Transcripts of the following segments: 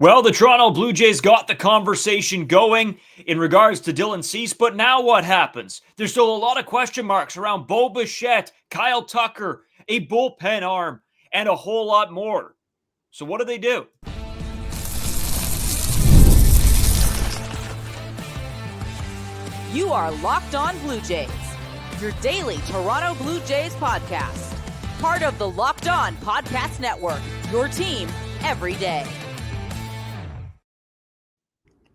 Well, the Toronto Blue Jays got the conversation going in regards to Dylan Cease, but now what happens? There's still a lot of question marks around Bichette, Kyle Tucker, a bullpen arm, and a whole lot more. So what do? You are Locked On Blue Jays, your daily Toronto Blue Jays podcast. Part of the Locked On Podcast Network, your team every day.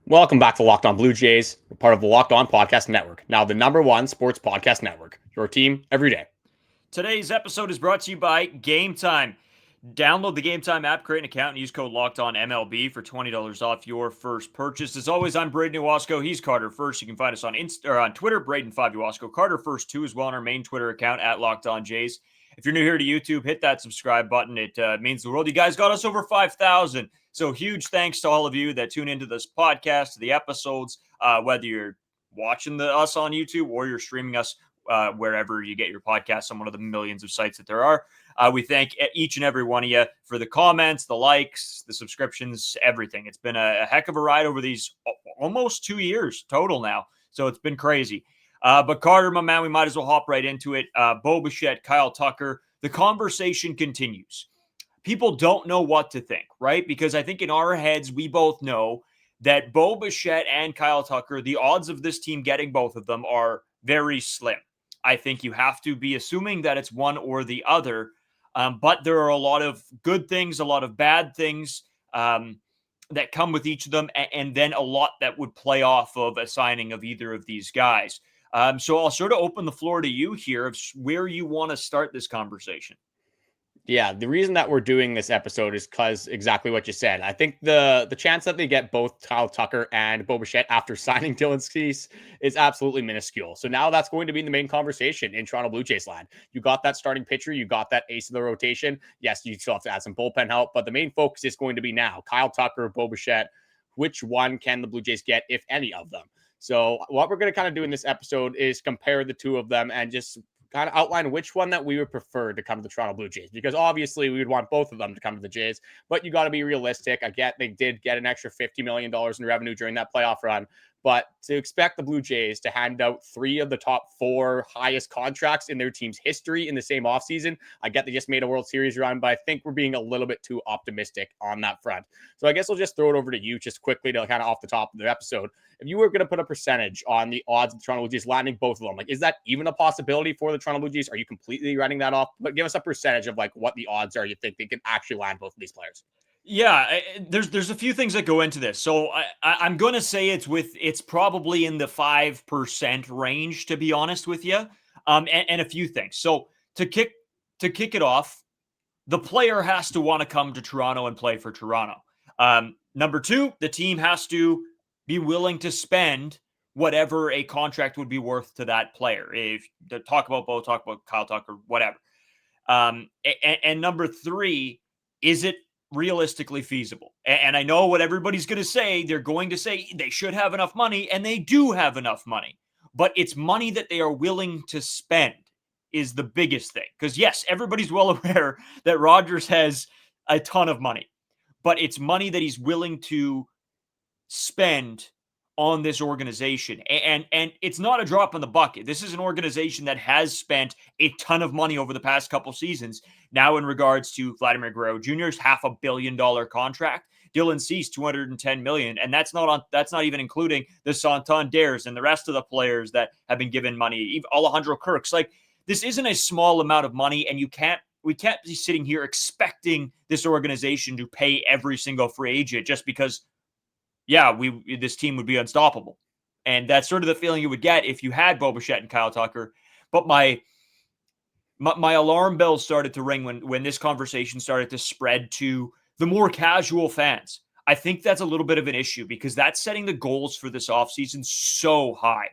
Welcome back to Locked On Blue Jays. We're part of the Locked On Podcast Network, now the #1 sports podcast network. Your team every day. Today's episode is brought to you by Game Time. Download the Game Time app, create an account, and use code LOCKEDONMLB for $20 off your first purchase. As always, I'm Brayden Uwasco. He's Carter First. You can find us on on Twitter, Brayden5Uwasco. Carter First, too, as well on our main Twitter account, at LockedOnJays. If you're new here to YouTube, hit that subscribe button. It means the world. You guys got us over 5,000. So huge thanks to all of you that tune into this podcast, to the episodes, whether you're watching us on YouTube or you're streaming us wherever you get your podcasts on one of the millions of sites that there are. We thank each and every one of you for the comments, the likes, the subscriptions, everything. It's been a heck of a ride over these almost 2 years total now. So it's been crazy. But Carter, my man, we might as well hop right into it. Bichette, Kyle Tucker, the conversation continues. People don't know what to think, right? Because I think in our heads, we both know that Bichette and Kyle Tucker, the odds of this team getting both of them are very slim. I think you have to be assuming that it's one or the other. But there are a lot of good things, a lot of bad things that come with each of them, and then a lot that would play off of a signing of either of these guys. So I'll sort of open the floor to you here of where you want to start this conversation. Yeah, the reason that we're doing this episode is because exactly what you said. I think the chance that they get both Kyle Tucker and Bichette after signing Dylan Cease is absolutely minuscule. So now that's going to be the main conversation in Toronto Blue Jays land. You got that starting pitcher, you got that ace of the rotation. Yes, you still have to add some bullpen help, but the main focus is going to be now Kyle Tucker, Bichette. Which one can the Blue Jays get, if any of them? So what we're going to kind of do in this episode is compare the two of them and just kind of outline which one that we would prefer to come to the Toronto Blue Jays, because obviously we would want both of them to come to the Jays, but you got to be realistic. I get they did get an extra $50 million in revenue during that playoff run, but to expect the Blue Jays to hand out 3 of the top 4 highest contracts in their team's history in the same offseason, I get they just made a World Series run, but I think we're being a little bit too optimistic on that front. So I guess I'll just throw it over to you just quickly to kind of off the top of the episode. If you were going to put a percentage on the odds of the Toronto Blue Jays landing both of them, like, is that even a possibility for the Toronto Blue Jays? Are you completely writing that off? But give us a percentage of like what the odds are you think they can actually land both of these players. Yeah, there's a few things that go into this. So I'm going to say it's probably in the 5% range, to be honest with you, and a few things. So to kick it off, the player has to want to come to Toronto and play for Toronto. Number 2, the team has to be willing to spend whatever a contract would be worth to that player. If to talk about Bo, talk about Kyle Tucker, whatever. And number 3, is it realistically feasible? And I know what everybody's going to say. They're going to say they should have enough money, and they do have enough money, but it's money that they are willing to spend is the biggest thing. Because yes, everybody's well aware that Rogers has a ton of money, but it's money that he's willing to spend on this organization. And it's not a drop in the bucket. This is an organization that has spent a ton of money over the past couple seasons. Now in regards to Vladimir Guerrero Jr.'s $500 million contract, Dylan Cease $210 million, and that's not even including the Santanders and the rest of the players that have been given money. Even Alejandro Kirk's. Like, this isn't a small amount of money, and we can't be sitting here expecting this organization to pay every single free agent just because this team would be unstoppable. And that's sort of the feeling you would get if you had Bichette and Kyle Tucker. But my alarm bells started to ring when this conversation started to spread to the more casual fans. I think that's a little bit of an issue because that's setting the goals for this offseason so high.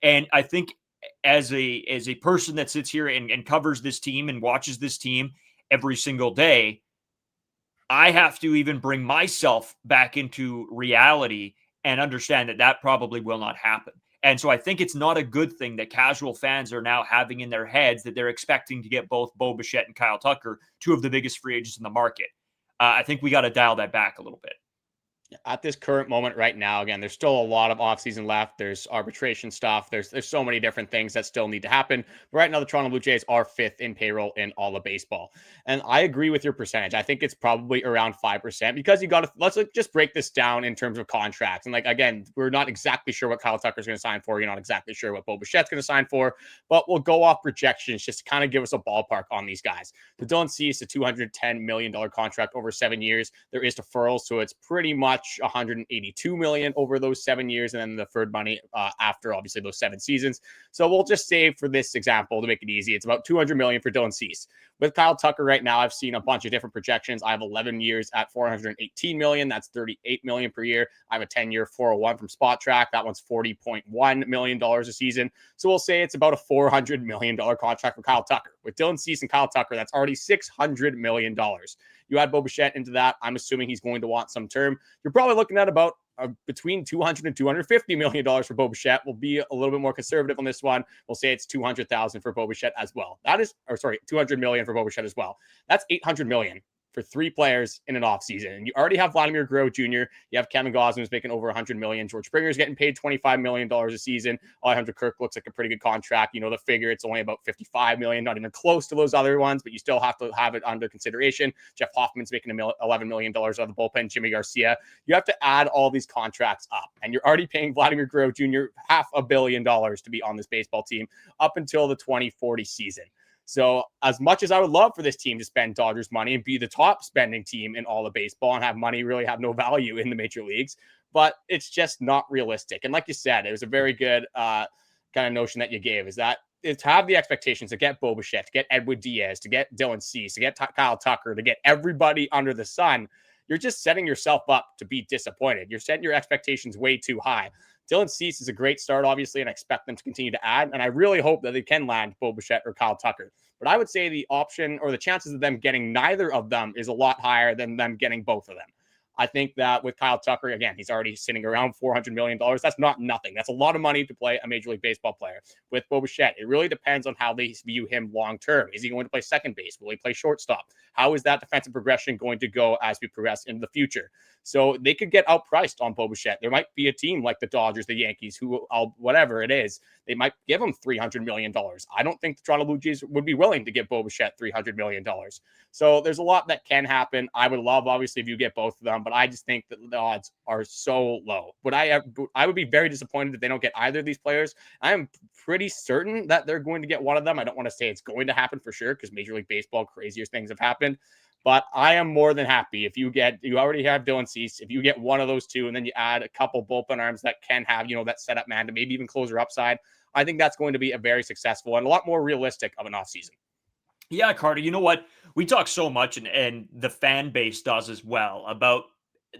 And I think as a person that sits here and covers this team and watches this team every single day, I have to even bring myself back into reality and understand that probably will not happen. And so I think it's not a good thing that casual fans are now having in their heads that they're expecting to get both Bichette and Kyle Tucker, 2 of the biggest free agents in the market. I think we got to dial that back a little bit. At this current moment right now, again, there's still a lot of offseason left. There's arbitration stuff. There's so many different things that still need to happen. But right now, the Toronto Blue Jays are 5th in payroll in all of baseball. And I agree with your percentage. I think it's probably around 5% because you got to, let's just break this down in terms of contracts. And like, again, we're not exactly sure what Kyle Tucker's going to sign for. You're not exactly sure what Bo Bichette's going to sign for, but we'll go off projections just to kind of give us a ballpark on these guys. The Dylan Cease, a $210 million contract over 7 years. There is deferrals, so it's pretty much 182 million over those 7 years, and then the deferred money after obviously those 7 seasons. So we'll just say for this example to make it easy, it's about 200 million for Dylan Cease. With Kyle Tucker right now, I've seen a bunch of different projections. I have 11 years at 418 million. That's 38 million per year. I have a 10-year 401 from Spot Track. That one's $40.1 million a season. So we'll say it's about a $400 million contract for Kyle Tucker. With Dylan Cease and Kyle Tucker, that's already $600 million. You add Bo Bichette into that, I'm assuming he's going to want some term. You're probably looking at about between $200 and $250 million for Bo Bichette. We'll be a little bit more conservative on this one. We'll say it's 200,000 for Bo Bichette as well. That is, or sorry, 200 million for Bo Bichette as well. That's 800 million for 3 players in an offseason. And you already have Vladimir Guerrero Jr. You have Kevin Gausman who's making over 100 million. George Springer's getting paid $25 million a season. Alejandro Kirk looks like a pretty good contract. You know, the figure, it's only about 55 million, not even close to those other ones, but you still have to have it under consideration. Jeff Hoffman's making $11 million out of the bullpen. Jimmy Garcia. You have to add all these contracts up, and you're already paying Vladimir Guerrero Jr. $500 million to be on this baseball team up until the 2040 season. So as much as I would love for this team to spend Dodgers money and be the top spending team in all of baseball and have money really have no value in the major leagues, but it's just not realistic. And like you said, it was a very good kind of notion that you gave, is that to have the expectations to get Bo Bichette, to get Edwin Diaz, to get Dylan Cease, to get Kyle Tucker, to get everybody under the sun, you're just setting yourself up to be disappointed. You're setting your expectations way too high. Dylan Cease is a great start, obviously, and I expect them to continue to add. And I really hope that they can land Bo Bichette or Kyle Tucker. But I would say the option or the chances of them getting neither of them is a lot higher than them getting both of them. I think that with Kyle Tucker, again, he's already sitting around $400 million. That's not nothing. That's a lot of money to play a Major League Baseball player. With Bo Bichette, it really depends on how they view him long-term. Is he going to play second base? Will he play shortstop? How is that defensive progression going to go as we progress into the future? So they could get outpriced on Bo Bichette. There might be a team like the Dodgers, the Yankees, who, whatever it is, they might give him $300 million. I don't think the Toronto Blue Jays would be willing to give Bo Bichette $300 million. So there's a lot that can happen. I would love, obviously, if you get both of them, but I just think that the odds are so low. But I would be very disappointed if they don't get either of these players. I am pretty certain that they're going to get one of them. I don't want to say it's going to happen for sure because Major League Baseball, crazier things have happened. But I am more than happy if you already have Dylan Cease, if you get one of those two, and then you add a couple bullpen arms that can have, that setup man to maybe even closer upside. I think that's going to be a very successful and a lot more realistic of an offseason. Yeah, Carter, you know what? We talk so much, and the fan base does as well, about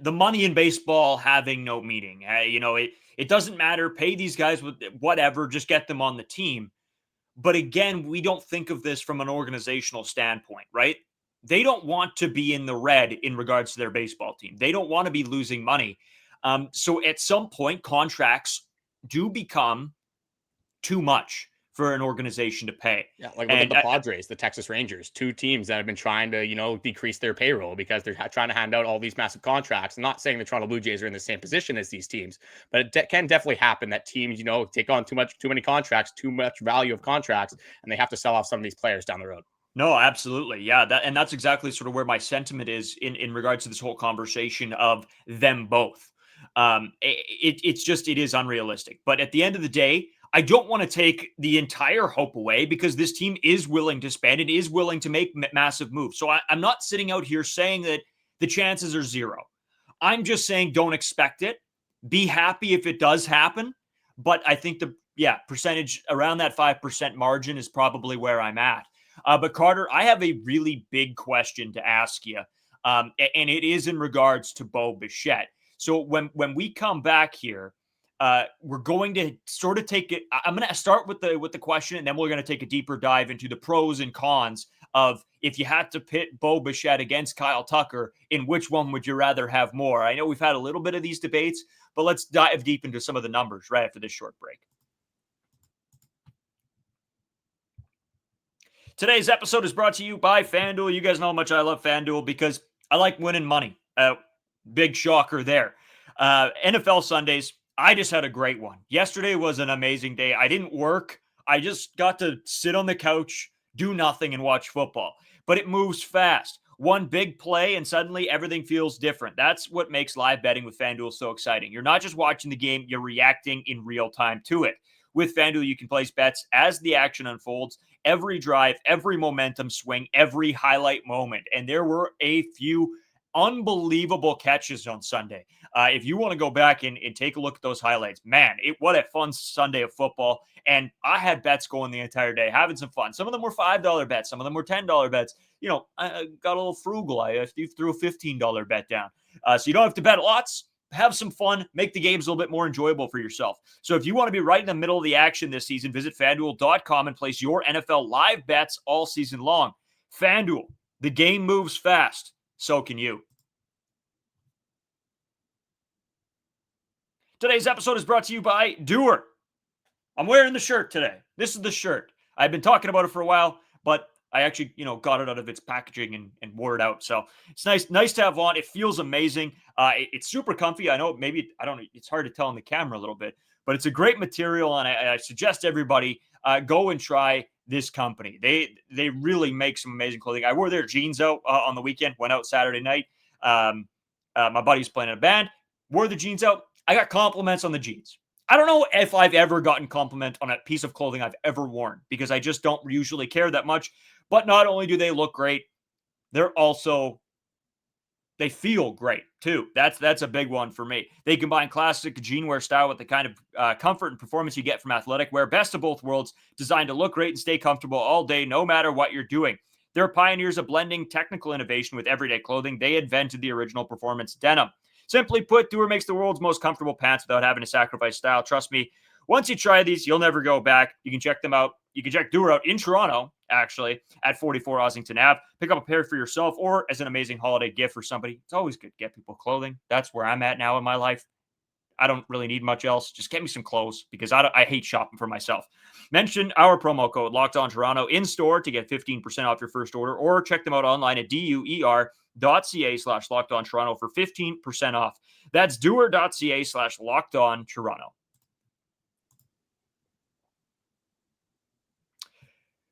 the money in baseball having no meaning. It doesn't matter. Pay these guys with whatever, just get them on the team. But again, we don't think of this from an organizational standpoint, right? They don't want to be in the red in regards to their baseball team. They don't want to be losing money. So at some point, contracts do become too much for an organization to pay. Yeah, like look at the Padres, the Texas Rangers, 2 teams that have been trying to, decrease their payroll because they're trying to hand out all these massive contracts. I'm not saying the Toronto Blue Jays are in the same position as these teams, but it can definitely happen that teams, take on too many contracts, too much value of contracts, and they have to sell off some of these players down the road. No, absolutely. Yeah. That's exactly sort of where my sentiment is in regards to this whole conversation of them both. It is unrealistic. But at the end of the day, I don't want to take the entire hope away because this team is willing to spend. It is willing to make massive moves. So I'm not sitting out here saying that the chances are zero. I'm just saying don't expect it. Be happy if it does happen. But I think percentage around that 5% margin is probably where I'm at. But Carter, I have a really big question to ask you, and it is in regards to Bo Bichette. So when we come back here, we're going to sort of take it. I'm going to start with the question, and then we're going to take a deeper dive into the pros and cons of if you had to pit Bo Bichette against Kyle Tucker, in which one would you rather have more? I know we've had a little bit of these debates, but let's dive deep into some of the numbers right after this short break. Today's episode is brought to you by FanDuel. You guys know how much I love FanDuel because I like winning money. Big shocker there. NFL Sundays, I just had a great one. Yesterday was an amazing day. I didn't work. I just got to sit on the couch, do nothing, and watch football. But it moves fast. One big play, and suddenly everything feels different. That's what makes live betting with FanDuel so exciting. You're not just watching the game, you're reacting in real time to it. With FanDuel, you can place bets as the action unfolds, every drive, every momentum swing, every highlight moment. And there were a few unbelievable catches on Sunday. If you want to go back and take a look at those highlights, man, what a fun Sunday of football. And I had bets going the entire day, having some fun. Some of them were $5 bets. Some of them were $10 bets. You know, I got a little frugal. I threw a $15 bet down. So you don't have to bet lots. Have some fun, make the games a little bit more enjoyable for yourself. So if you want to be right in the middle of the action this season, visit FanDuel.com and place your NFL live bets all season long. FanDuel, the game moves fast. So can you. Today's episode is brought to you by Doer. I'm wearing the shirt today. This is the shirt. I've been talking about it for a while, but I actually, got it out of its packaging and wore it out. So it's nice to have on. It feels amazing. It's super comfy. I know it's hard to tell on the camera a little bit, but it's a great material. And I suggest everybody go and try this company. They really make some amazing clothing. I wore their jeans out on the weekend, went out Saturday night. My buddy's playing in a band, wore the jeans out. I got compliments on the jeans. I don't know if I've ever gotten compliment on a piece of clothing I've ever worn because I just don't usually care that much. But not only do they look great, they feel great too. That's a big one for me. They combine classic jean wear style with the kind of comfort and performance you get from athletic wear. Best of both worlds, designed to look great and stay comfortable all day, no matter what you're doing. They're pioneers of blending technical innovation with everyday clothing. They invented the original performance denim. Simply put, Doer makes the world's most comfortable pants without having to sacrifice style. Trust me, once you try these, you'll never go back. You can check them out. You can check Doer out in Toronto, actually, at 44 Ossington Ave. Pick up a pair for yourself or as an amazing holiday gift for somebody. It's always good to get people clothing. That's where I'm at now in my life. I don't really need much else. Just get me some clothes because I hate shopping for myself. Mention our promo code LockedOnToronto in store to get 15% off your first order, or check them out online at duer.ca/LockedOnToronto for 15% off. That's duer.ca/LockedOnToronto.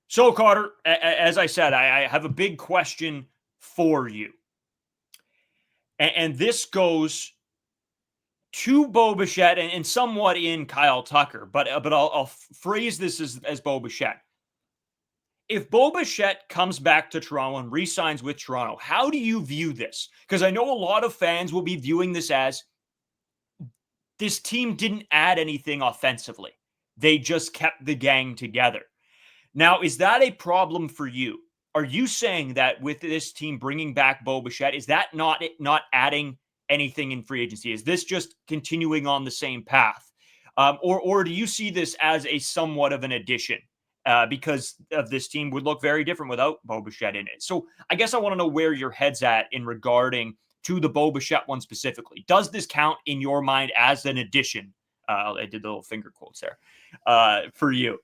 So, Carter, as I said, I have a big question for you. And this goes to Bichette and somewhat in Kyle Tucker, but I'll phrase this as Bichette. If Bichette comes back to Toronto and re-signs with Toronto, how do you view this? Because I know a lot of fans will be viewing this as this team didn't add anything offensively. They just kept the gang together. Now, is that a problem for you? Are you saying that with this team bringing back Bichette, is that not adding anything in free agency? Is this just continuing on the same path? Or do you see this as a somewhat of an addition? Because of this team would look very different without Bichette in it. So I guess I want to know where your head's at in regarding to the Bichette one specifically. Does this count in your mind as an addition? I did the little finger quotes there for you.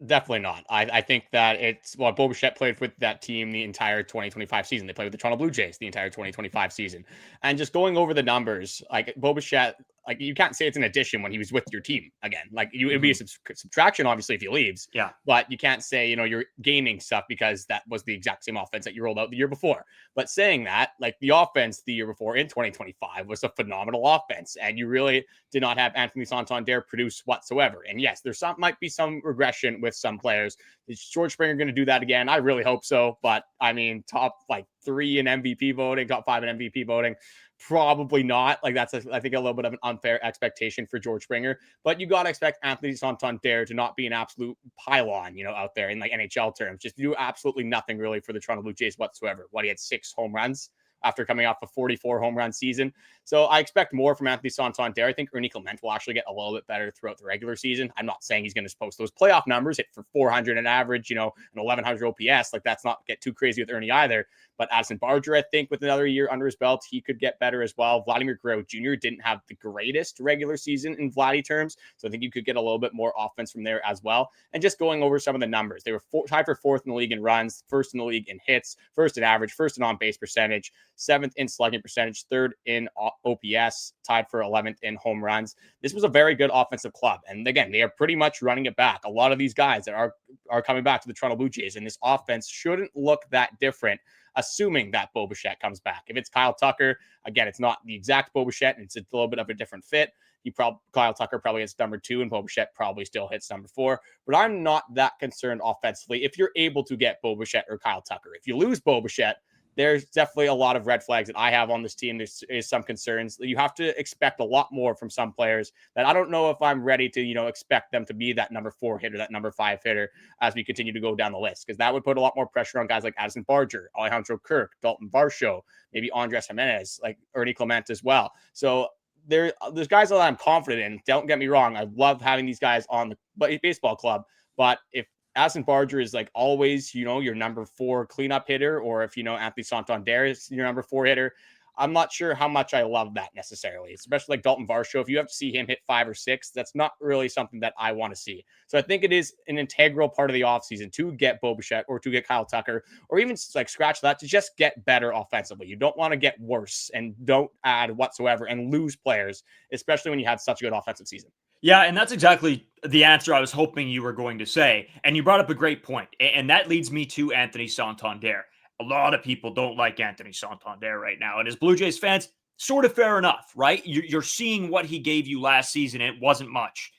Definitely not. I think that Bichette played with that team the entire 2025 season. They played with the Toronto Blue Jays the entire 2025 season. And just going over the numbers, like Bichette, like you can't say it's an addition when he was with your team again. Like it would be a subtraction, obviously, if he leaves. Yeah. But you can't say, you're gaining stuff because that was the exact same offense that you rolled out the year before. But saying that, like the offense the year before in 2025 was a phenomenal offense. And you really did not have Anthony Santander produce whatsoever. And yes, might be some regression with some players. Is George Springer going to do that again? I really hope so. But I mean, top 3 in MVP voting, top 5 in MVP voting. Probably not. Like that's, I think, a little bit of an unfair expectation for George Springer. But you got to expect Anthony Santander to not be an absolute pylon, out there in like NHL terms. Just do absolutely nothing really for the Toronto Blue Jays whatsoever. He had 6 home runs after coming off a 44 home run season. So I expect more from Anthony Santander. I think Ernie Clement will actually get a little bit better throughout the regular season. I'm not saying he's going to post those playoff numbers, hit for 400 an average, an 1100 OPS. Like that's not get too crazy with Ernie either. But Addison Barger, I think with another year under his belt, he could get better as well. Vladimir Guerrero Jr. didn't have the greatest regular season in Vladdy terms, so I think you could get a little bit more offense from there as well. And just going over some of the numbers, they were tied for 4th in the league in runs, 1st in the league in hits, 1st in average, 1st in on-base percentage, 7th in slugging percentage, 3rd in OPS, tied for 11th in home runs. This was a very good offensive club. And again, they are pretty much running it back. A lot of these guys that are coming back to the Toronto Blue Jays, and this offense shouldn't look that different, assuming that Bo Bichette comes back. If it's Kyle Tucker, again, it's not the exact Bo Bichette, and it's a little bit of a different fit. Kyle Tucker probably hits number 2, and Bo Bichette probably still hits number 4. But I'm not that concerned offensively if you're able to get Bo Bichette or Kyle Tucker. If you lose Bo Bichette, there's definitely a lot of red flags that I have on this team. There's some concerns. You have to expect a lot more from some players that I don't know if I'm ready to, expect them to be that number 4 hitter, that number 5 hitter as we continue to go down the list, because that would put a lot more pressure on guys like Addison Barger, Alejandro Kirk, Daulton Varsho, maybe Andres Jimenez, like Ernie Clement as well. So there's guys that I'm confident in. Don't get me wrong. I love having these guys on the baseball club, but if Addison Barger is like always, your number 4 cleanup hitter, or if, Anthony Santander is your number 4 hitter, I'm not sure how much I love that necessarily, especially like Daulton Varsho. If you have to see him hit 5 or 6, that's not really something that I want to see. So I think it is an integral part of the offseason to get Bo Bichette or to get Kyle Tucker, or even like scratch that, to just get better offensively. You don't want to get worse and don't add whatsoever and lose players, especially when you had such a good offensive season. Yeah, and that's exactly the answer I was hoping you were going to say. And you brought up a great point. And that leads me to Anthony Santander. A lot of people don't like Anthony Santander right now. And as Blue Jays fans, sort of fair enough, right? You're seeing what he gave you last season. And it wasn't much.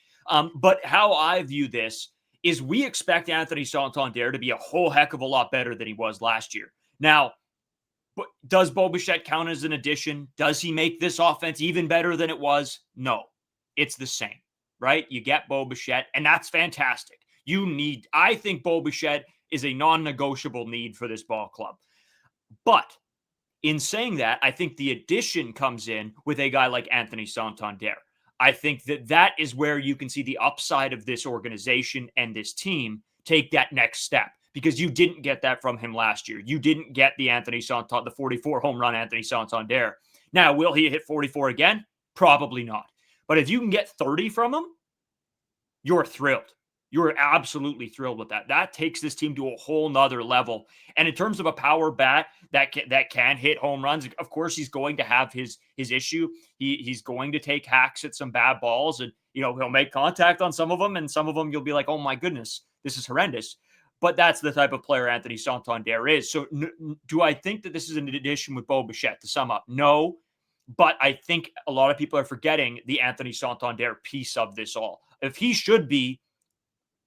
But how I view this is we expect Anthony Santander to be a whole heck of a lot better than he was last year. Now, does Bo Bichette count as an addition? Does he make this offense even better than it was? No, it's the same. Right? You get Bo Bichette, and that's fantastic. I think Bo Bichette is a non-negotiable need for this ball club. But in saying that, I think the addition comes in with a guy like Anthony Santander. I think that is where you can see the upside of this organization and this team take that next step, because you didn't get that from him last year. You didn't get the 44 home run Anthony Santander. Now, will he hit 44 again? Probably not. But if you can get 30 from him, you're thrilled. You're absolutely thrilled with that. That takes this team to a whole nother level. And in terms of a power bat that can hit home runs, of course, he's going to have his issue. He's going to take hacks at some bad balls, and he'll make contact on some of them, and some of them you'll be like, oh my goodness, this is horrendous. But that's the type of player Anthony Santander is. So do I think that this is an addition with Bo Bichette, to sum up? No. But I think a lot of people are forgetting the Anthony Santander piece of this all. If he should be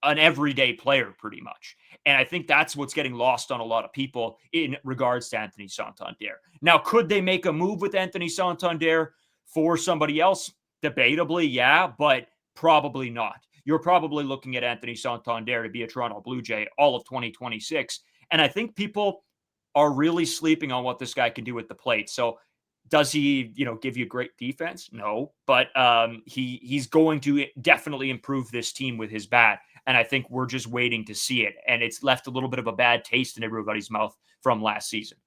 an everyday player, pretty much. And I think that's what's getting lost on a lot of people in regards to Anthony Santander. Now, could they make a move with Anthony Santander for somebody else? Debatably, yeah, but probably not. You're probably looking at Anthony Santander to be a Toronto Blue Jay all of 2026. And I think people are really sleeping on what this guy can do at the plate. So does he, give you great defense? No, but he's going to definitely improve this team with his bat. And I think we're just waiting to see it. And it's left a little bit of a bad taste in everybody's mouth from last season.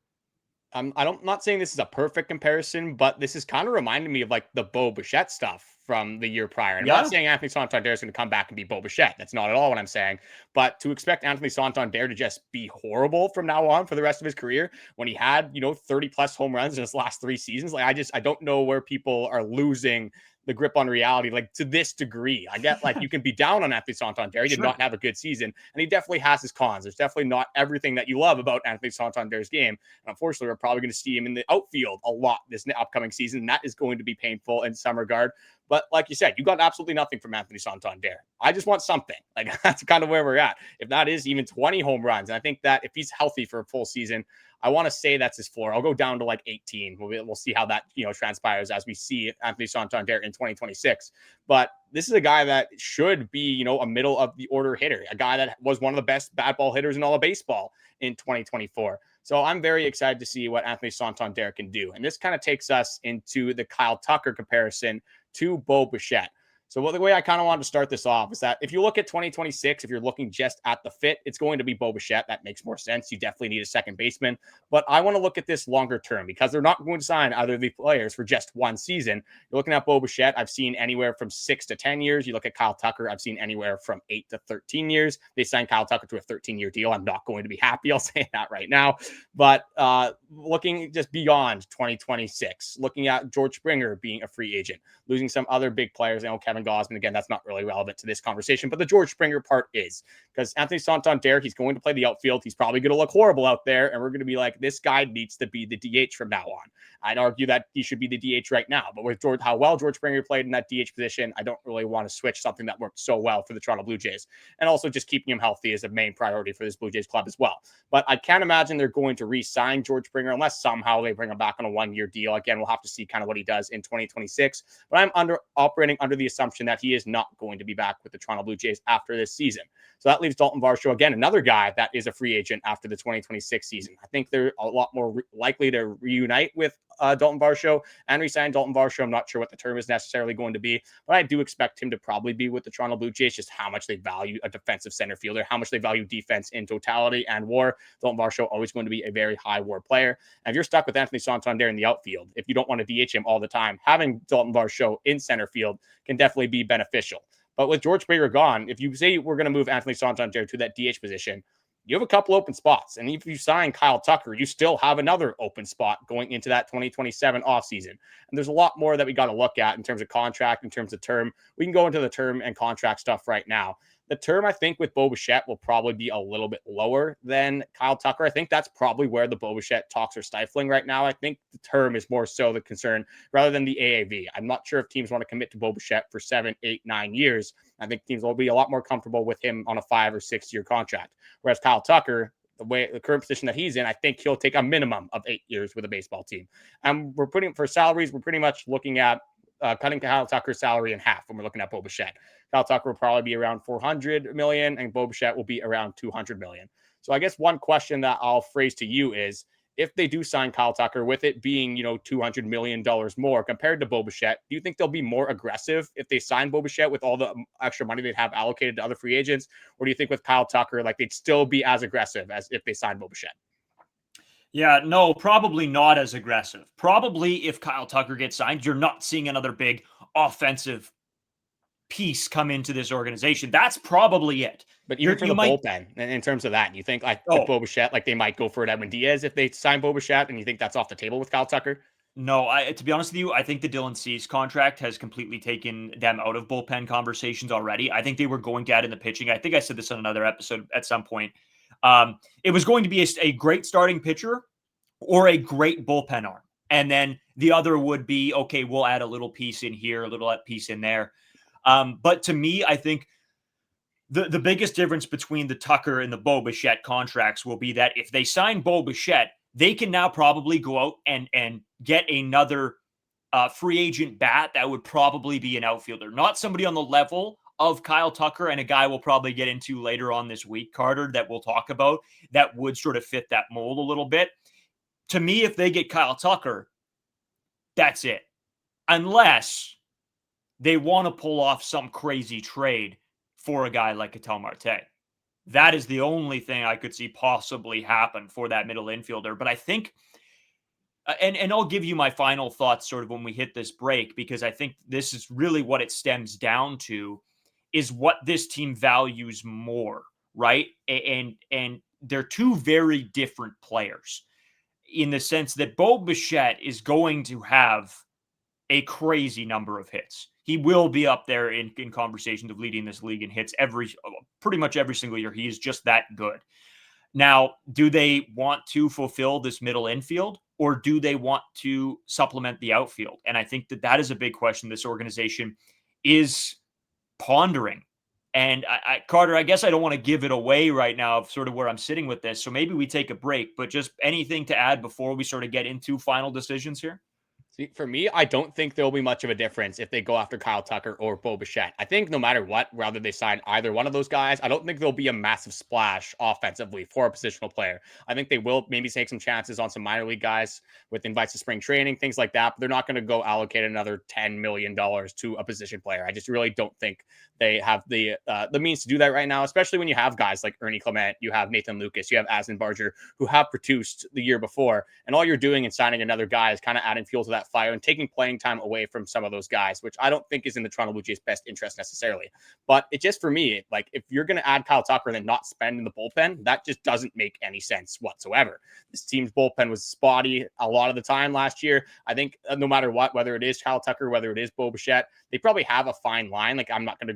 I'm not saying this is a perfect comparison, but this is kind of reminding me of like the Bo Bichette stuff from the year prior. And I'm not saying Anthony Santander is going to come back and be Bo Bichette. That's not at all what I'm saying. But to expect Anthony Santander to just be horrible from now on for the rest of his career, when he had 30 plus home runs in his last 3 seasons, like I don't know where people are losing the grip on reality, like to this degree. I get like you can be down on Anthony Santander. He did not have a good season, and he definitely has his cons. There's definitely not everything that you love about Anthony Santander's game. And unfortunately, we're probably going to see him in the outfield a lot this upcoming season. And that is going to be painful in some regard. But like you said, you got absolutely nothing from Anthony Santander. I just want something. Like that's kind of where we're at. If that is even 20 home runs, and I think that if he's healthy for a full season, I want to say that's his floor. I'll go down to like 18. We'll see how that transpires as we see Anthony Santander in 2026. But this is a guy that should be a middle of the order hitter, a guy that was one of the best bat ball hitters in all of baseball in 2024. So I'm very excited to see what Anthony Santander can do. And this kind of takes us into the Kyle Tucker comparison to Bo Bichette. So the way I kind of wanted to start this off is that if you look at 2026, if you're looking just at the fit, it's going to be Bichette. That makes more sense. You definitely need a second baseman. But I want to look at this longer term because they're not going to sign either of the players for just one season. You're looking at Bichette, I've seen anywhere from 6 to 10 years. You look at Kyle Tucker, I've seen anywhere from 8 to 13 years. They signed Kyle Tucker to a 13-year deal. I'm not going to be happy. I'll say that right now. But looking just beyond 2026, looking at George Springer being a free agent, losing some other big players. I know Kevin Gausman, again, that's not really relevant to this conversation, but the George Springer part is because Anthony Santander, he's going to play the outfield. He's probably going to look horrible out there. And we're going to be like, this guy needs to be the DH from now on. I'd argue that he should be the DH right now. But with how well George Springer played in that DH position, I don't really want to switch something that worked so well for the Toronto Blue Jays. And also just keeping him healthy is a main priority for this Blue Jays club as well. But I can't imagine they're going to re-sign George Springer unless somehow they bring him back on a one-year deal. Again, we'll have to see kind of what he does in 2026. But I'm operating under the assumption that he is not going to be back with the Toronto Blue Jays after this season. So that leaves Daulton Varsho, again, another guy that is a free agent after the 2026 season. I think they're a lot more likely to reunite with Daulton Varsho and resign Daulton Varsho. I'm not sure what the term is necessarily going to be, but I do expect him to probably be with the Toronto Blue Jays, just how much they value a defensive center fielder, how much they value defense in totality and WAR. Daulton Varsho always going to be a very high WAR player. And if you're stuck with Anthony Santander in the outfield, if you don't want to DH him all the time, having Daulton Varsho in center field can definitely be beneficial. But with George Springer gone, if you say we're going to move Anthony Santander to that DH position, you have a couple open spots. And if you sign Kyle Tucker, you still have another open spot going into that 2027 offseason. And there's a lot more that we got to look at in terms of contract, in terms of term. We can go into the term and contract stuff right now. The term, I think, with Bichette will probably be a little bit lower than Kyle Tucker. I think that's probably where the Bichette talks are stifling right now. I think the term is more so the concern rather than the AAV. I'm not sure if teams want to commit to Bichette for 7, 8, 9 years. I think teams will be a lot more comfortable with him on a 5 or 6 year contract. Whereas Kyle Tucker, the current position that he's in, I think he'll take a minimum of 8 years with a baseball team. And we're putting for salaries, we're pretty much looking at cutting Kyle Tucker's salary in half when we're looking at Bichette. Kyle Tucker will probably be around $400 million and Bichette will be around $200 million. So I guess one question that I'll phrase to you is, if they do sign Kyle Tucker with it being, $200 million more compared to Bichette, do you think they'll be more aggressive if they sign Bichette with all the extra money they'd have allocated to other free agents? Or do you think with Kyle Tucker, like they'd still be as aggressive as if they signed Bichette? Yeah, no, probably not as aggressive. Probably if Kyle Tucker gets signed, you're not seeing another big offensive piece come into this organization. That's probably it. But even for the bullpen, in terms of that, you think with Bichette, like they might go for it Edwin Diaz if they sign Bichette, and you think that's off the table with Kyle Tucker? No, to be honest with you, I think the Dylan Cease contract has completely taken them out of bullpen conversations already. I think they were going to add in the pitching. I think I said this on another episode at some point. It was going to be a great starting pitcher or a great bullpen arm. And then the other would be, okay, we'll add a little piece in here, a little piece in there. But to me, I think the biggest difference between the Tucker and the Bichette contracts will be that if they sign Bichette, they can now probably go out and get another free agent bat that would probably be an outfielder, not somebody on the level of Kyle Tucker, and a guy we'll probably get into later on this week, Carter, that we'll talk about, that would sort of fit that mold a little bit. To me, if they get Kyle Tucker, that's it. Unless they want to pull off some crazy trade for a guy like Ketel Marte. That is the only thing I could see possibly happen for that middle infielder. But I think, and I'll give you my final thoughts sort of when we hit this break, because I think this is really what it stems down to, is what this team values more, right? And they're two very different players in the sense that Bichette is going to have a crazy number of hits. He will be up there in conversations of leading this league in hits pretty much every single year. He is just that good. Now, do they want to fulfill this middle infield, or do they want to supplement the outfield? And I think that is a big question this organization is pondering. And Carter, I guess I don't want to give it away right now of sort of where I'm sitting with this. So maybe we take a break, but just anything to add before we sort of get into final decisions here? See, for me, I don't think there'll be much of a difference if they go after Kyle Tucker or Bo Bichette. I think no matter what, whether they sign either one of those guys, I don't think there'll be a massive splash offensively for a positional player. I think they will maybe take some chances on some minor league guys with invites to spring training, things like that. But they're not going to go allocate another $10 million to a position player. I just really don't think they have the means to do that right now, especially when you have guys like Ernie Clement, you have Nathan Lucas, you have Addison Barger, who have produced the year before. And all you're doing in signing another guy is kind of adding fuel to that fire and taking playing time away from some of those guys, which I don't think is in the Toronto Blue Jays' best interest necessarily. But it just, for me, like if you're going to add Kyle Tucker and then not spend in the bullpen, that just doesn't make any sense whatsoever. This team's bullpen was spotty a lot of the time last year. I think no matter what, whether it is Kyle Tucker, whether it is Bo Bichette, they probably have a fine line. Like they're not going to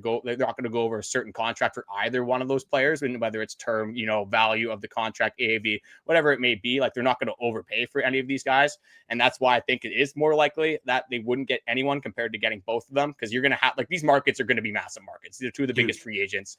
go over a certain contract for either one of those players, and whether it's term, value of the contract, AAV, whatever it may be. Like they're not going to overpay for any of these guys. And that's why I think it is more likely that they wouldn't get anyone compared to getting both of them, because you're going to have, like, these markets are going to be massive markets. They're two of the biggest free agents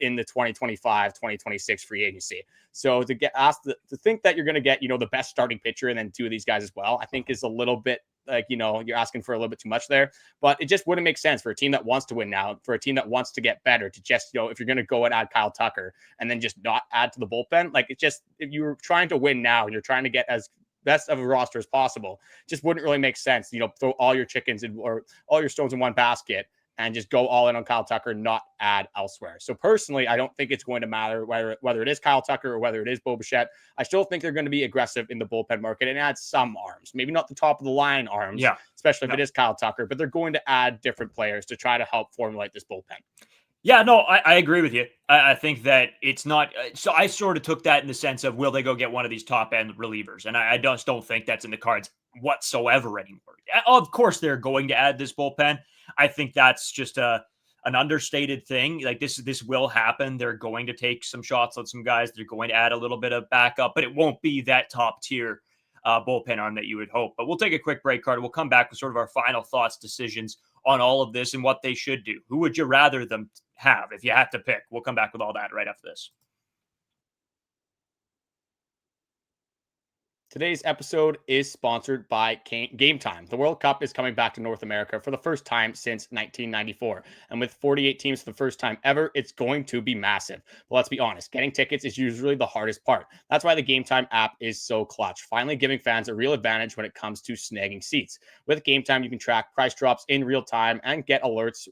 in the 2025-2026 free agency. So to get asked to think that you're going to get, the best starting pitcher and then two of these guys as well, I think is a little bit like, you're asking for a little bit too much there. But it just wouldn't make sense for a team that wants to win now, for a team that wants to get better, to just, if you're going to go and add Kyle Tucker and then just not add to the bullpen, like it just, if you're trying to win now and you're trying to get as best of a roster as possible, just wouldn't really make sense. Throw all your chickens in, or all your stones in one basket and just go all in on Kyle Tucker, not add elsewhere. So personally, I don't think it's going to matter whether it is Kyle Tucker or whether it is Bo Bichette. I still think they're going to be aggressive in the bullpen market and add some arms, maybe not the top of the line arms, especially if it is Kyle Tucker, but they're going to add different players to try to help formulate this bullpen. Yeah, no, I agree with you. I think that it's not. So I sort of took that in the sense of, will they go get one of these top end relievers? And I just don't think that's in the cards whatsoever anymore. Of course, they're going to add this bullpen. I think that's just an understated thing. Like this will happen. They're going to take some shots on some guys. They're going to add a little bit of backup, but it won't be that top tier bullpen arm that you would hope. But we'll take a quick break, Carter. We'll come back with sort of our final thoughts, decisions on all of this and what they should do. Who would you rather them have if you had to pick? We'll come back with all that right after this. Today's episode is sponsored by Game Time. The World Cup is coming back to North America for the first time since 1994. And with 48 teams for the first time ever, it's going to be massive. But let's be honest, getting tickets is usually the hardest part. That's why the Game Time app is so clutch, finally giving fans a real advantage when it comes to snagging seats. With Game Time, you can track price drops in real time and get alerts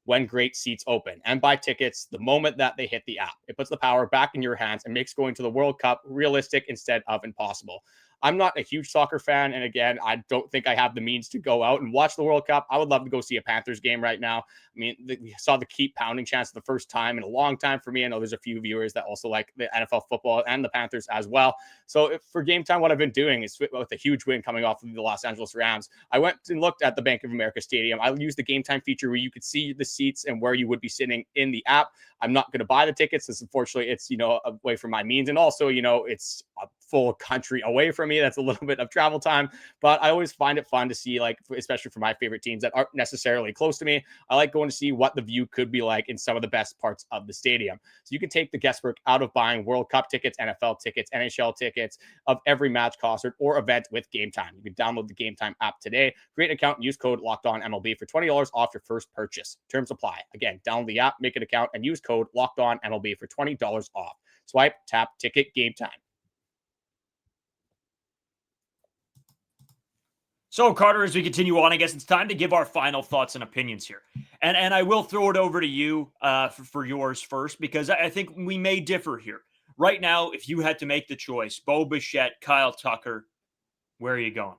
when great seats open, and buy tickets the moment that they hit the app. It puts the power back in your hands and makes going to the World Cup realistic instead of impossible. I'm not a huge soccer fan, and again, I don't think I have the means to go out and watch the World Cup. I would love to go see a Panthers game right now. I mean, we saw the keep pounding chance the first time in a long time for me. I know there's a few viewers that also like the NFL football and the Panthers as well. So for Game Time, what I've been doing is, with a huge win coming off of the Los Angeles Rams, I went and looked at the Bank of America Stadium. I used the Game Time feature where you could see the seats and where you would be sitting in the app. I'm not going to buy the tickets, because unfortunately it's, away from my means. And also, it's a full country away from me. That's a little bit of travel time, but I always find it fun to see, like, especially for my favorite teams that aren't necessarily close to me. I like going to see what the view could be like in some of the best parts of the stadium. So you can take the guesswork out of buying World Cup tickets, NFL tickets, NHL tickets of every match, concert, or event with Game Time. You can download the Game Time app today, create an account, and use code LOCKEDONMLB for $20 off your first purchase. Terms apply. Again, download the app, make an account, and use code LOCKEDONMLB for $20 off. Swipe, tap, ticket, Game Time. So, Carter, as we continue on, I guess it's time to give our final thoughts and opinions here. And I will throw it over to you for yours first, because I think we may differ here. Right now, if you had to make the choice, Bo Bichette, Kyle Tucker, where are you going?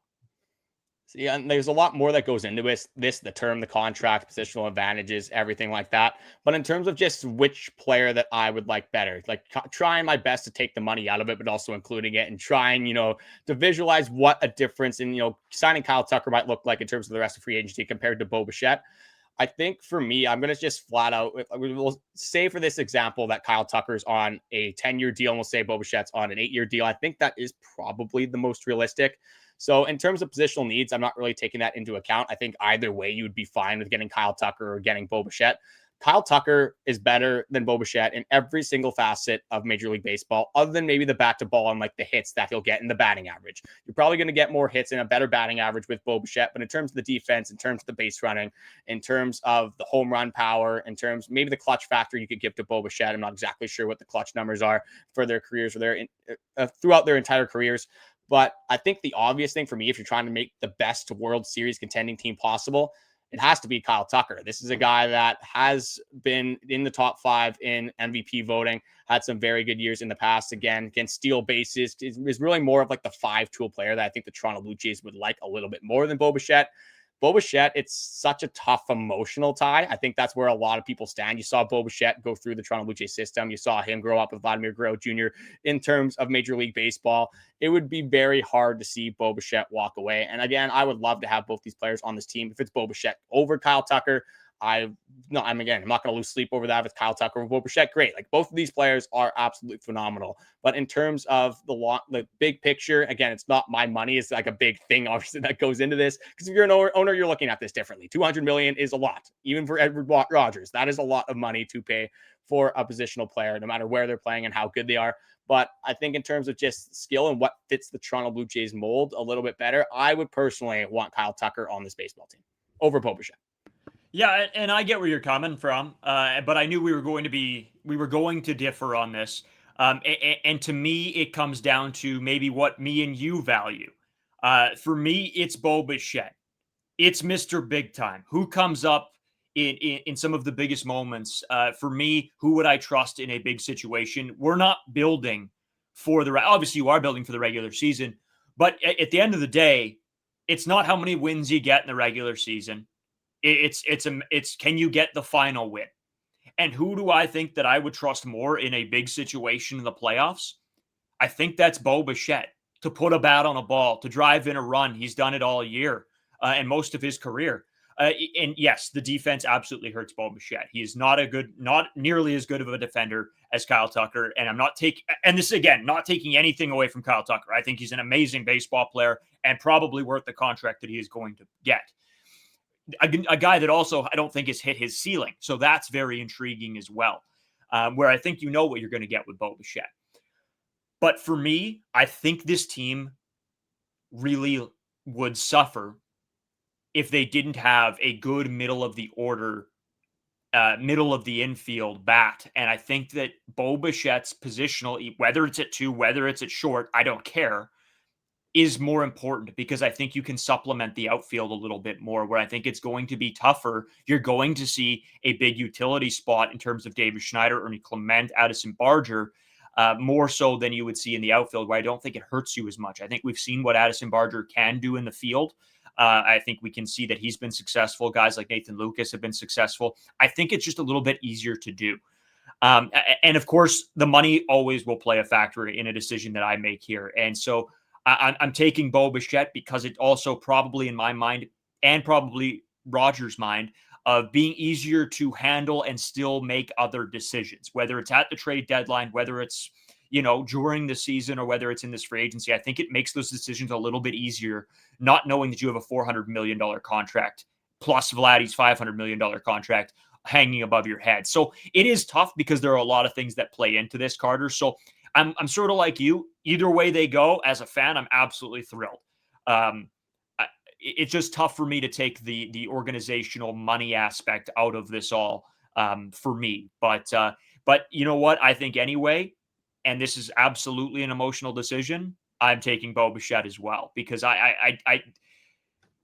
Yeah, and there's a lot more that goes into this, the term, the contract, positional advantages, everything like that. But in terms of just which player that I would like better, like trying my best to take the money out of it, but also including it and trying, to visualize what a difference in, signing Kyle Tucker might look like in terms of the rest of free agency compared to Bo Bichette. I think for me, I'm going to just flat out, we'll say for this example that Kyle Tucker's on a 10-year deal and we'll say Bo Bichette's on an 8-year deal. I think that is probably the most realistic. So in terms of positional needs, I'm not really taking that into account. I think either way, you would be fine with getting Kyle Tucker or getting Bo Bichette. Kyle Tucker is better than Bo Bichette in every single facet of Major League Baseball, other than maybe the back to ball and like the hits that he'll get in the batting average. You're probably going to get more hits and a better batting average with Bo Bichette, but in terms of the defense, in terms of the base running, in terms of the home run power, in terms maybe the clutch factor you could give to Bo Bichette. I'm not exactly sure what the clutch numbers are for their careers or their throughout their entire careers. But I think the obvious thing for me, if you're trying to make the best World Series contending team possible, it has to be Kyle Tucker. This is a guy that has been in the top 5 in MVP voting, had some very good years in the past. Again, can steal bases, is really more of like the 5-tool player that I think the Toronto Blue Jays would like a little bit more than Bo Bichette. Bo Bichette, it's such a tough emotional tie. I think that's where a lot of people stand. You saw Bo Bichette go through the Toronto Blue Jays system. You saw him grow up with Vladimir Guerrero Jr. In terms of Major League Baseball, it would be very hard to see Bo Bichette walk away. And again, I would love to have both these players on this team. If it's Bo Bichette over Kyle Tucker, I'm not going to lose sleep over that. If it's Kyle Tucker or Bo Bichette, great. Like both of these players are absolutely phenomenal. But in terms of the big picture, again, it's not my money. It's like a big thing, obviously, that goes into this. Because if you're an owner, you're looking at this differently. $200 million is a lot, even for Edward Rogers. That is a lot of money to pay for a positional player, no matter where they're playing and how good they are. But I think in terms of just skill and what fits the Toronto Blue Jays mold a little bit better, I would personally want Kyle Tucker on this baseball team over Bo Bichette. Yeah, and I get where you're coming from, but I knew we were going to differ on this. And to me, it comes down to maybe what me and you value. For me, it's Bo Bichette. It's Mr. Big Time. Who comes up in some of the biggest moments? For me, who would I trust in a big situation? We're not building for obviously you are building for the regular season, but at the end of the day, it's not how many wins you get in the regular season. It's can you get the final win? And who do I think that I would trust more in a big situation in the playoffs? I think that's Bo Bichette, to put a bat on a ball, to drive in a run. He's done it all year and most of his career. And yes, the defense absolutely hurts Bo Bichette. He is not nearly as good of a defender as Kyle Tucker. And I'm not taking anything away from Kyle Tucker. I think he's an amazing baseball player and probably worth the contract that he is going to get. A guy that also I don't think has hit his ceiling. So that's very intriguing as well, where I think you know what you're going to get with Bo Bichette. But for me, I think this team really would suffer if they didn't have a good middle of the order, middle of the infield bat. And I think that Bo Bichette's positional, whether it's at 2, whether it's at short, I don't care, is more important because I think you can supplement the outfield a little bit more, where I think it's going to be tougher. You're going to see a big utility spot in terms of David Schneider, Ernie Clement, Addison, Barger, more so than you would see in the outfield, where I don't think it hurts you as much. I think we've seen what Addison Barger can do in the field. I think we can see that he's been successful. Guys like Nathan Lucas have been successful. I think it's just a little bit easier to do. And of course, the money always will play a factor in a decision that I make here. And so I'm taking Bo Bichette because it also probably in my mind and probably Rogers' mind of being easier to handle and still make other decisions, whether it's at the trade deadline, whether it's, during the season or whether it's in this free agency. I think it makes those decisions a little bit easier, not knowing that you have a $400 million contract plus Vladdy's $500 million contract hanging above your head. So it is tough because there are a lot of things that play into this, Carter. So I'm sort of like you. Either way they go, as a fan, I'm absolutely thrilled. It's just tough for me to take the organizational money aspect out of this all for me. But you know what? I think anyway, and this is absolutely an emotional decision, I'm taking Bo Bichette as well because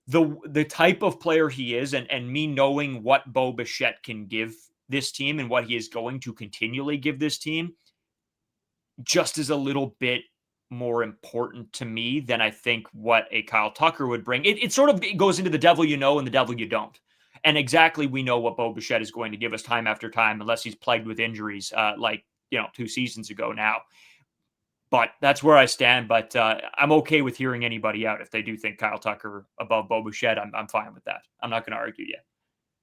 the type of player he is and me knowing what Bo Bichette can give this team and what he is going to continually give this team just is a little bit more important to me than I think what a Kyle Tucker would bring. It sort of goes into the devil you know and the devil you don't. And exactly we know what Bo Bichette is going to give us time after time, unless he's plagued with injuries 2 seasons ago now. But that's where I stand. But I'm okay with hearing anybody out. If they do think Kyle Tucker above Bo Bichette, I'm fine with that. I'm not going to argue yet.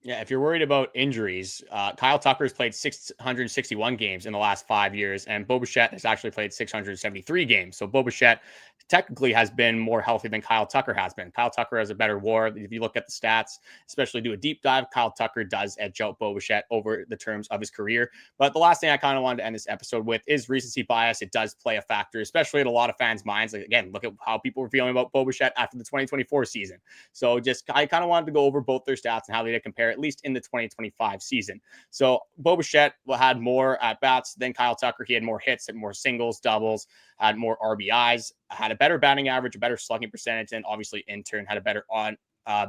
Yeah, if you're worried about injuries, Kyle Tucker's played 661 games in the last 5 years, and Bo Bichette has actually played 673 games. So Bo Bichette technically has been more healthy than Kyle Tucker has been. Kyle Tucker has a better WAR. If you look at the stats, especially do a deep dive, Kyle Tucker does edge out Bo Bichette over the terms of his career. But the last thing I kind of wanted to end this episode with is recency bias. It does play a factor, especially in a lot of fans' minds. Like, again, look at how people were feeling about Bo Bichette after the 2024 season. So I kind of wanted to go over both their stats and how they did compare, at least in the 2025 season. So Bo Bichette had more at bats than Kyle Tucker. He had more hits, had more singles, doubles, had more RBIs, had a better batting average, a better slugging percentage, and obviously in turn had a better on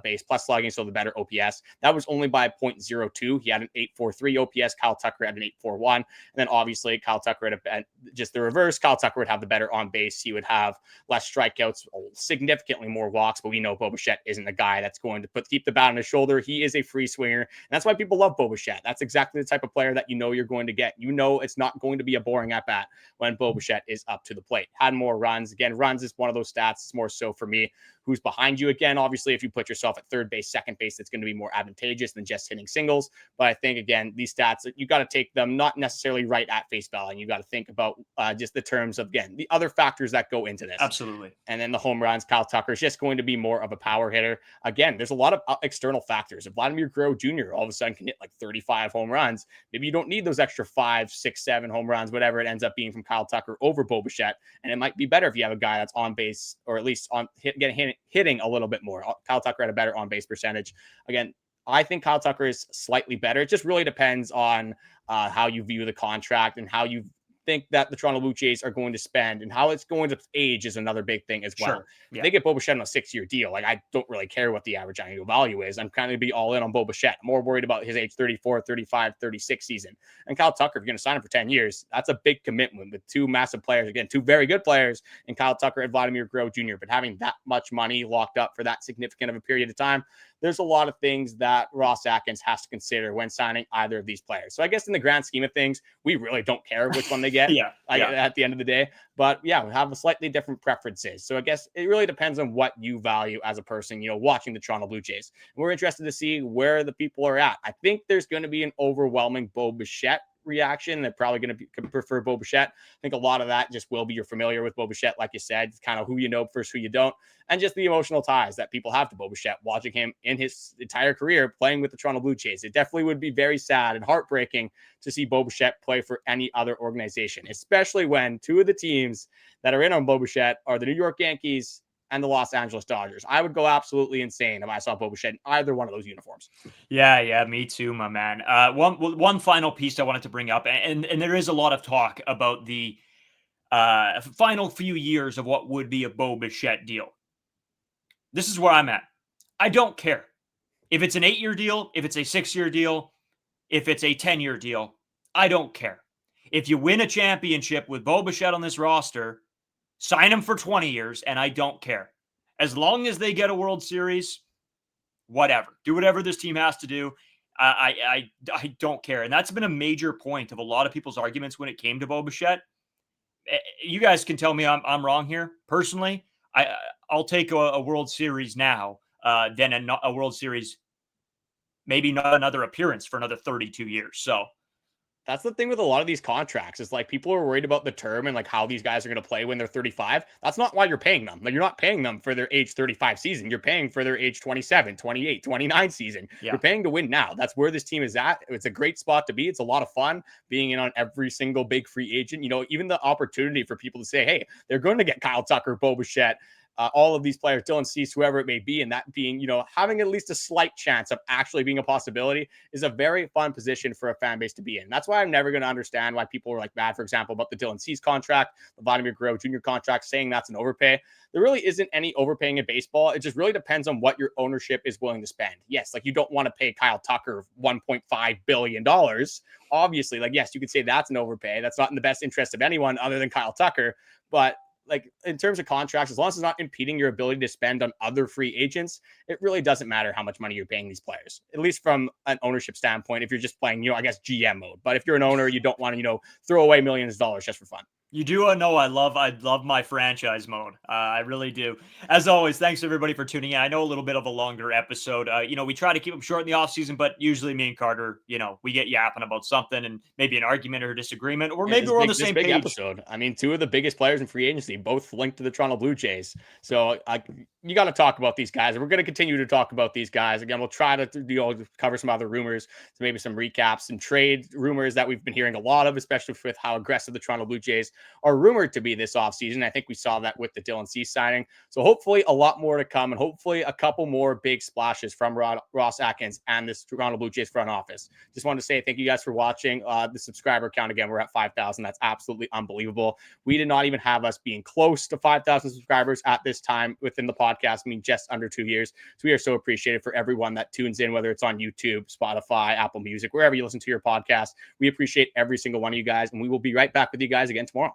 base plus slugging, so the better OPS. That was only by 0.02. He had an 8.43 OPS. Kyle Tucker had an 8.41. And then obviously Kyle Tucker had just the reverse. Kyle Tucker would have the better on base. He would have less strikeouts, significantly more walks, but we know Bo Bichette isn't the guy that's going to keep the bat on his shoulder. He is a free swinger, and that's why people love Bo Bichette. That's exactly the type of player that you know you're going to get. You know it's not going to be a boring at bat when Bo Bichette is up to the plate. Had more runs. Again, runs is one of those stats. It's more so for me who's behind you. Again, obviously, if you put yourself at third base, second base, it's going to be more advantageous than just hitting singles. But I think, again, these stats, you got to take them not necessarily right at face value. You got to think about just the terms of, again, the other factors that go into this. Absolutely. And then the home runs, Kyle Tucker is just going to be more of a power hitter. Again, there's a lot of external factors. If Vladimir Guerrero Jr. all of a sudden can hit like 35 home runs, maybe you don't need those extra 5, 6, 7 home runs, whatever it ends up being from Kyle Tucker over Bo Bichette. And it might be better if you have a guy that's on base, or at least hitting a little bit more. Kyle Tucker had a better on-base percentage. Again, I think Kyle Tucker is slightly better. It just really depends on how you view the contract and how you think that the Toronto Blue Jays are going to spend, and how it's going to age is another big thing as well. Sure. Yeah. They get Bo Bichette on a 6-year deal. Like, I don't really care what the average annual value is. I'm kind of be all in on Bo Bichette. I'm more worried about his age 34, 35, 36 season. And Kyle Tucker, if you're going to sign him for 10 years, that's a big commitment with two massive players. Again, two very good players in Kyle Tucker and Vladimir Guerrero Jr. But having that much money locked up for that significant of a period of time, there's a lot of things that Ross Atkins has to consider when signing either of these players. So I guess in the grand scheme of things, we really don't care which one they get at the end of the day. But yeah, we have a slightly different preferences. So I guess it really depends on what you value as a person, watching the Toronto Blue Jays. And we're interested to see where the people are at. I think there's going to be an overwhelming Bo Bichette reaction. They're probably going to prefer Bo Bichette. I think a lot of that just will be you're familiar with Bo Bichette, like you said. It's kind of who you know versus who you don't, and just the emotional ties that people have to Bo Bichette, watching him in his entire career playing with the Toronto Blue Jays. It definitely would be very sad and heartbreaking to see Bo Bichette play for any other organization, especially when two of the teams that are in on Bo Bichette are the New York Yankees and the Los Angeles Dodgers. I would go absolutely insane if I saw Bo Bichette in either one of those uniforms. Yeah, me too, my man. One final piece I wanted to bring up, and there is a lot of talk about the final few years of what would be a Bo Bichette deal. This is where I'm at. I don't care. If it's an 8-year deal, if it's a 6-year deal, if it's a 10-year deal, I don't care. If you win a championship with Bo Bichette on this roster, sign him for 20 years, and I don't care. As long as they get a World Series, whatever. Do whatever this team has to do. I don't care. And that's been a major point of a lot of people's arguments when it came to Bo Bichette. You guys can tell me I'm wrong here. Personally, I'll take a World Series now than a World Series, maybe not another appearance for another 32 years. So that's the thing with a lot of these contracts is like people are worried about the term and like how these guys are going to play when they're 35. That's not why you're paying them. Like, you're not paying them for their age 35 season. You're paying for their age 27, 28, 29 season. Yeah. You're paying to win now. That's where this team is at. It's a great spot to be. It's a lot of fun being in on every single big free agent. Even the opportunity for people to say, hey, they're going to get Kyle Tucker, Bo Bichette, all of these players, Dylan Cease, whoever it may be, and that being, having at least a slight chance of actually being a possibility is a very fun position for a fan base to be in. That's why I'm never going to understand why people are like mad, for example, about the Dylan Cease contract, the Vladimir Guerrero Jr. contract, saying that's an overpay. There really isn't any overpaying in baseball. It just really depends on what your ownership is willing to spend. Yes, like, you don't want to pay Kyle Tucker $1.5 billion. Obviously, like, yes, you could say that's an overpay. That's not in the best interest of anyone other than Kyle Tucker. But like, in terms of contracts, as long as it's not impeding your ability to spend on other free agents, it really doesn't matter how much money you're paying these players, at least from an ownership standpoint. If you're just playing, I guess GM mode, but if you're an owner, you don't want to, throw away millions of dollars just for fun. You do know I love my franchise mode. I really do. As always, thanks everybody for tuning in. I know a little bit of a longer episode. We try to keep them short in the off season, but usually me and Carter, we get yapping about something and maybe an argument or a disagreement, or maybe we're on the same big page. Episode. I mean, two of the biggest players in free agency, both linked to the Toronto Blue Jays. So you got to talk about these guys. We're going to continue to talk about these guys. Again, we'll try to cover some other rumors, so maybe some recaps and trade rumors that we've been hearing a lot of, especially with how aggressive the Toronto Blue Jays are rumored to be this offseason. I think we saw that with the Dylan Cease signing. So hopefully a lot more to come, and hopefully a couple more big splashes from Ross Atkins and this Toronto Blue Jays front office. Just wanted to say thank you guys for watching. The subscriber count, again, we're at 5,000. That's absolutely unbelievable. We did not even have us being close to 5,000 subscribers at this time within the podcast. I mean, just under 2 years. So we are so appreciated for everyone that tunes in, whether it's on YouTube, Spotify, Apple Music, wherever you listen to your podcast. We appreciate every single one of you guys, and we will be right back with you guys again tomorrow.